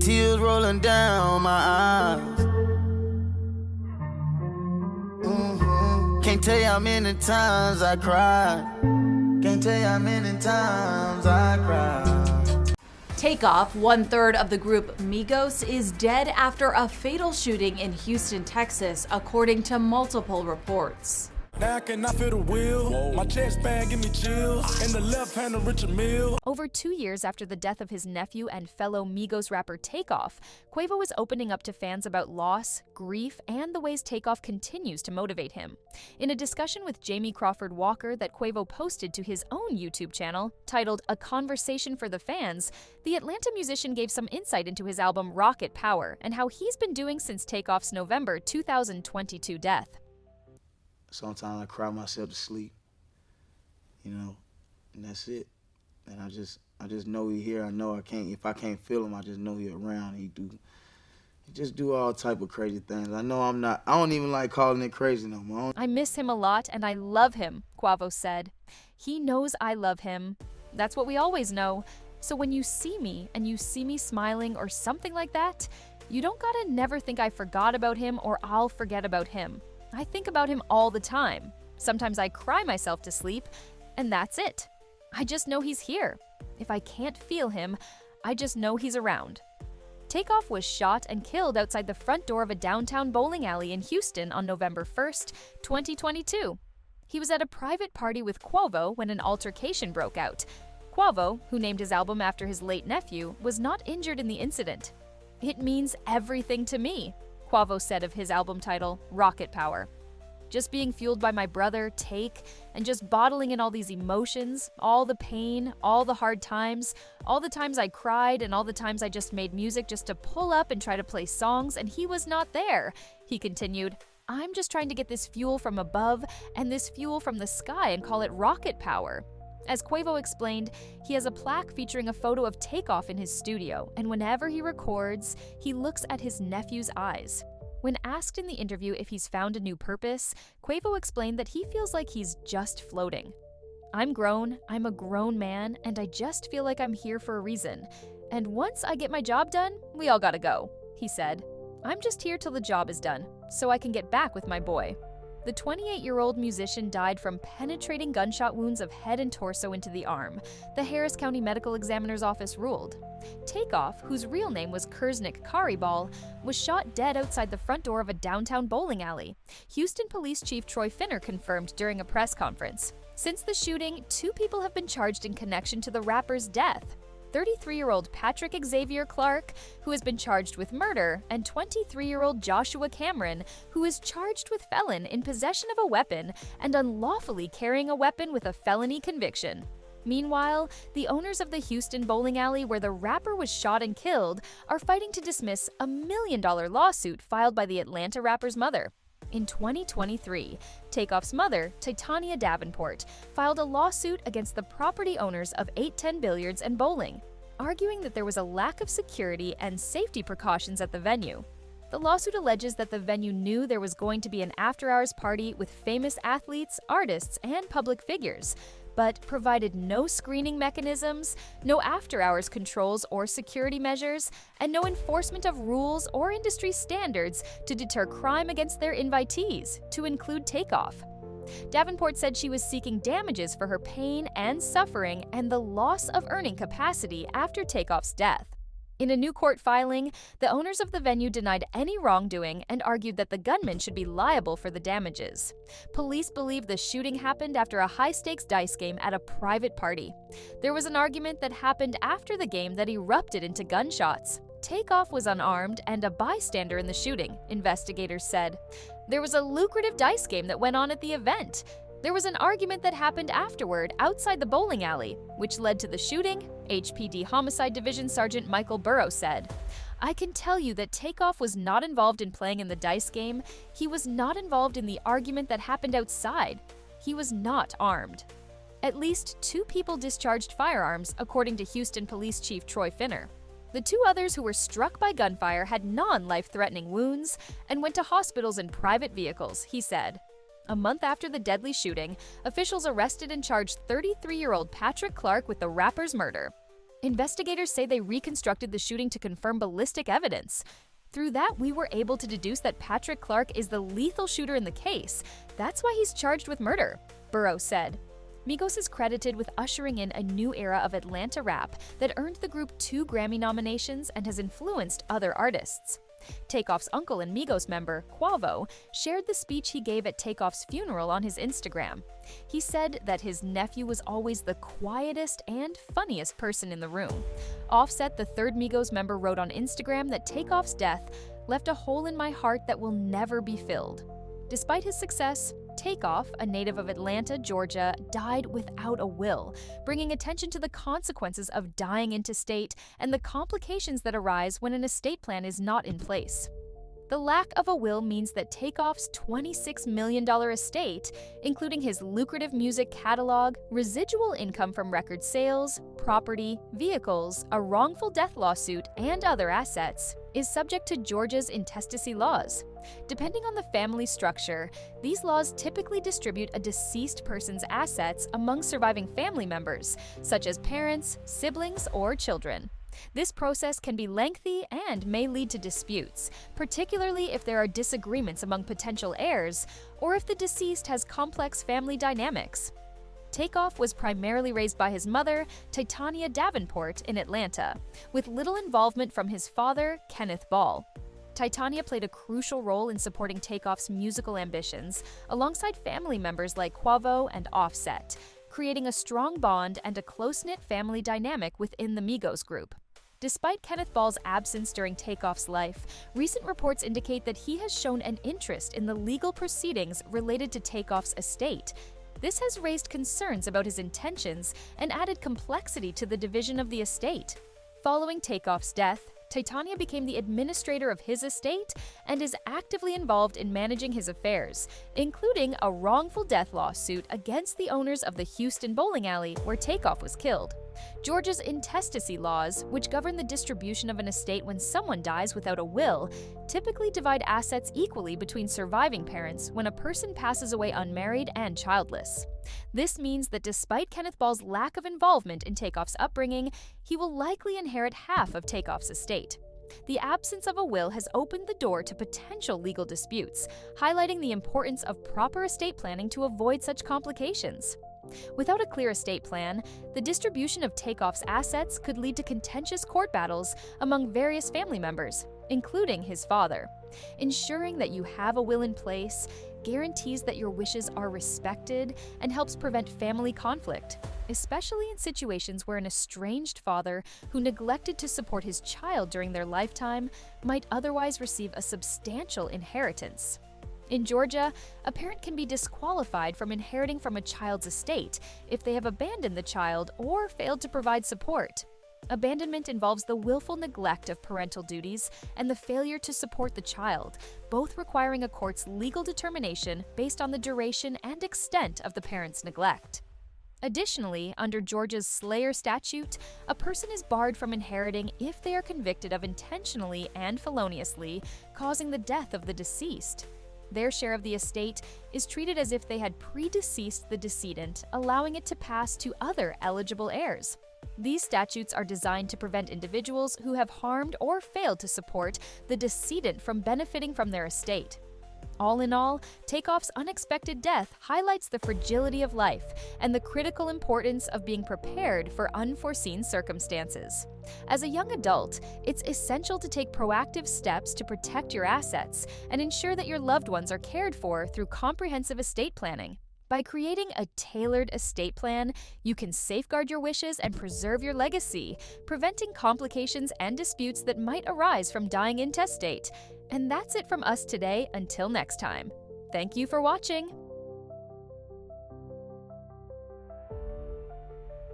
Tears rolling down my eyes. Can't tell you how many times I cried. Can't tell you how many times I cried. Takeoff, one-third of the group Migos, is dead after a fatal shooting in Houston, Texas, according to multiple reports. Now I cannot feel the wheel. Whoa. My chest band give me chills. In the left hand of Richard Mill. Over 2 years after the death of his nephew and fellow Migos rapper Takeoff, Quavo was opening up to fans about loss, grief, and the ways Takeoff continues to motivate him. In a discussion with Jamie Crawford Walker that Quavo posted to his own YouTube channel, titled A Conversation for the Fans, the Atlanta musician gave some insight into his album Rocket Power and how he's been doing since Takeoff's November 2022 death. Sometimes I cry myself to sleep, and that's it. And I just know he here. I know if I can't feel him, I just know he around. He just do all type of crazy things. I don't even like calling it crazy no more. I miss him a lot and I love him, Quavo said. He knows I love him. That's what we always know. So when you see me and you see me smiling or something like that, you don't gotta never think I forgot about him or I'll forget about him. I think about him all the time. Sometimes I cry myself to sleep, and that's it. I just know he's here. If I can't feel him, I just know he's around. Takeoff was shot and killed outside the front door of a downtown bowling alley in Houston on November 1st, 2022. He was at a private party with Quavo when an altercation broke out. Quavo, who named his album after his late nephew, was not injured in the incident. "It means everything to me," Quavo said of his album title, Rocket Power. "Just being fueled by my brother, Take, and just bottling in all these emotions, all the pain, all the hard times, all the times I cried and all the times I just made music just to pull up and try to play songs and he was not there," he continued. "I'm just trying to get this fuel from above and this fuel from the sky and call it rocket power." As Quavo explained, he has a plaque featuring a photo of Takeoff in his studio, and whenever he records, he looks at his nephew's eyes. When asked in the interview if he's found a new purpose, Quavo explained that he feels like he's just floating. "I'm grown, I'm a grown man, and I just feel like I'm here for a reason. And once I get my job done, we all gotta go," he said. "I'm just here till the job is done, so I can get back with my boy." The 28-year-old musician died from penetrating gunshot wounds of head and torso into the arm, the Harris County Medical Examiner's Office ruled. Takeoff, whose real name was Kurznik Karibal, was shot dead outside the front door of a downtown bowling alley, Houston Police Chief Troy Finner confirmed during a press conference. Since the shooting, 2 people have been charged in connection to the rapper's death. 33-year-old Patrick Xavier Clark, who has been charged with murder, and 23-year-old Joshua Cameron, who is charged with felon in possession of a weapon and unlawfully carrying a weapon with a felony conviction. Meanwhile, the owners of the Houston bowling alley where the rapper was shot and killed are fighting to dismiss a $1 million lawsuit filed by the Atlanta rapper's mother. In 2023, Takeoff's mother, Titania Davenport, filed a lawsuit against the property owners of 810 Billiards and Bowling, arguing that there was a lack of security and safety precautions at the venue. The lawsuit alleges that the venue knew there was going to be an after-hours party with famous athletes, artists, and public figures, but provided no screening mechanisms, no after-hours controls or security measures, and no enforcement of rules or industry standards to deter crime against their invitees, to include Takeoff. Davenport said she was seeking damages for her pain and suffering and the loss of earning capacity after Takeoff's death. In a new court filing, the owners of the venue denied any wrongdoing and argued that the gunman should be liable for the damages. Police believe the shooting happened after a high-stakes dice game at a private party. There was an argument that happened after the game that erupted into gunshots. Takeoff was unarmed and a bystander in the shooting, investigators said. There was a lucrative dice game that went on at the event. There was an argument that happened afterward outside the bowling alley, which led to the shooting, HPD Homicide Division Sergeant Michael Burrow said. "I can tell you that Takeoff was not involved in playing in the dice game. He was not involved in the argument that happened outside. He was not armed." At least 2 people discharged firearms, according to Houston Police Chief Troy Finner. The 2 others who were struck by gunfire had non-life-threatening wounds and went to hospitals in private vehicles, he said. A month after the deadly shooting, officials arrested and charged 33-year-old Patrick Clark with the rapper's murder. Investigators say they reconstructed the shooting to confirm ballistic evidence. Through that, we were able to deduce that Patrick Clark is the lethal shooter in the case. That's why he's charged with murder, Burrows said. Migos is credited with ushering in a new era of Atlanta rap that earned the group 2 Grammy nominations and has influenced other artists. Takeoff's uncle and Migos member, Quavo, shared the speech he gave at Takeoff's funeral on his Instagram. He said that his nephew was always the quietest and funniest person in the room. Offset, the third Migos member, wrote on Instagram that Takeoff's death left a hole in my heart that will never be filled. Despite his success, Takeoff, a native of Atlanta, Georgia, died without a will, bringing attention to the consequences of dying intestate and the complications that arise when an estate plan is not in place. The lack of a will means that Takeoff's $26 million estate, including his lucrative music catalog, residual income from record sales, property, vehicles, a wrongful death lawsuit, and other assets, is subject to Georgia's intestacy laws. Depending on the family structure, these laws typically distribute a deceased person's assets among surviving family members, such as parents, siblings, or children. This process can be lengthy and may lead to disputes, particularly if there are disagreements among potential heirs or if the deceased has complex family dynamics. Takeoff was primarily raised by his mother, Titania Davenport, in Atlanta, with little involvement from his father, Kenneth Ball. Titania played a crucial role in supporting Takeoff's musical ambitions, alongside family members like Quavo and Offset, creating a strong bond and a close-knit family dynamic within the Migos group. Despite Kenneth Ball's absence during Takeoff's life, recent reports indicate that he has shown an interest in the legal proceedings related to Takeoff's estate. This has raised concerns about his intentions and added complexity to the division of the estate. Following Takeoff's death, Titania became the administrator of his estate and is actively involved in managing his affairs, including a wrongful death lawsuit against the owners of the Houston bowling alley where Takeoff was killed. Georgia's intestacy laws, which govern the distribution of an estate when someone dies without a will, typically divide assets equally between surviving parents when a person passes away unmarried and childless. This means that despite Kenneth Ball's lack of involvement in Takeoff's upbringing, he will likely inherit half of Takeoff's estate. The absence of a will has opened the door to potential legal disputes, highlighting the importance of proper estate planning to avoid such complications. Without a clear estate plan, the distribution of Takeoff's assets could lead to contentious court battles among various family members, including his father. Ensuring that you have a will in place guarantees that your wishes are respected and helps prevent family conflict, especially in situations where an estranged father who neglected to support his child during their lifetime might otherwise receive a substantial inheritance. In Georgia, a parent can be disqualified from inheriting from a child's estate if they have abandoned the child or failed to provide support. Abandonment involves the willful neglect of parental duties and the failure to support the child, both requiring a court's legal determination based on the duration and extent of the parent's neglect. Additionally, under Georgia's Slayer statute, a person is barred from inheriting if they are convicted of intentionally and feloniously causing the death of the deceased. Their share of the estate is treated as if they had predeceased the decedent, allowing it to pass to other eligible heirs. These statutes are designed to prevent individuals who have harmed or failed to support the decedent from benefiting from their estate. All in all, Takeoff's unexpected death highlights the fragility of life and the critical importance of being prepared for unforeseen circumstances. As a young adult, it's essential to take proactive steps to protect your assets and ensure that your loved ones are cared for through comprehensive estate planning. By creating a tailored estate plan, you can safeguard your wishes and preserve your legacy, preventing complications and disputes that might arise from dying intestate. And that's it from us today. Until next time. Thank you for watching.